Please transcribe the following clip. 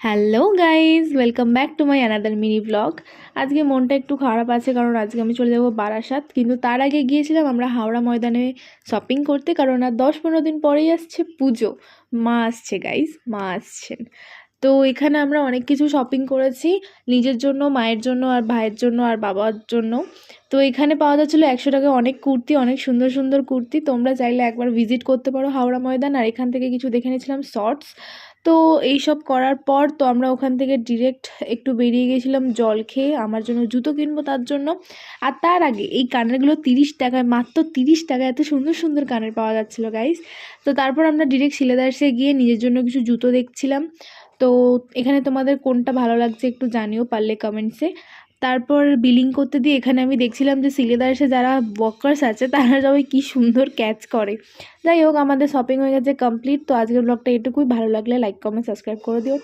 Hello guys, welcome back to my another mini blog. আজকে মনটা একটু খারাপ আছে কারণ আজকে আমি চলে যাব বারাসাত, কিন্তু তার আগে গিয়েছিলাম আমরা হাওড়া ময়দানে শপিং করতে, কারণ আর 10-15 দিন পরেই আসছে পুজো। মা আসছে গাইজ, মা আসছেন। তো এখানে আমরা অনেক কিছু শপিং করেছি, নিজের জন্য, মায়ের জন্য, আর ভাইয়ের জন্য, আর বাবার জন্য। তো এখানে পাওয়া যাচ্ছিলো 100 টাকায় অনেক কুর্তি, অনেক সুন্দর সুন্দর কুর্তি। তোমরা চাইলে একবার ভিজিট করতে পারো হাওড়া ময়দান। আর এখান থেকে কিছু দেখে নিয়েছিলাম শর্টস। তো এইসব করার পর তো আমরা ওখান থেকে ডিরেক্ট একটু বেরিয়ে গেছিলাম জল খেয়ে, আমার জন্য জুতো কিনবো তার জন্য। আর তার আগে এই কানেরগুলো 30 টাকায়, মাত্র 30 টাকায় এত সুন্দর সুন্দর কানের পাওয়া যাচ্ছিলো গাইস। তো তারপর আমরা ডিরেক্ট শিলেদার্সে গিয়ে নিজের জন্য কিছু জুতো দেখছিলাম। তো এখানে তোমাদের কোনটা ভালো লাগছে একটু জানিও পারলে কমেন্টসে। তারপর বিলিং করতে দিয়ে এখানে আমি দেখছিলাম যে সিলেদার্সে যারা ওয়ার্কার্স আছে তারা সবাই কী সুন্দর ক্যাচ করে। যাই হোক, আমাদের শপিং হয়ে গেছে কমপ্লিট। তো আজকের ব্লগটা এটুকুই। ভালো লাগলে লাইক, কমেন্ট, সাবস্ক্রাইব করে দিও।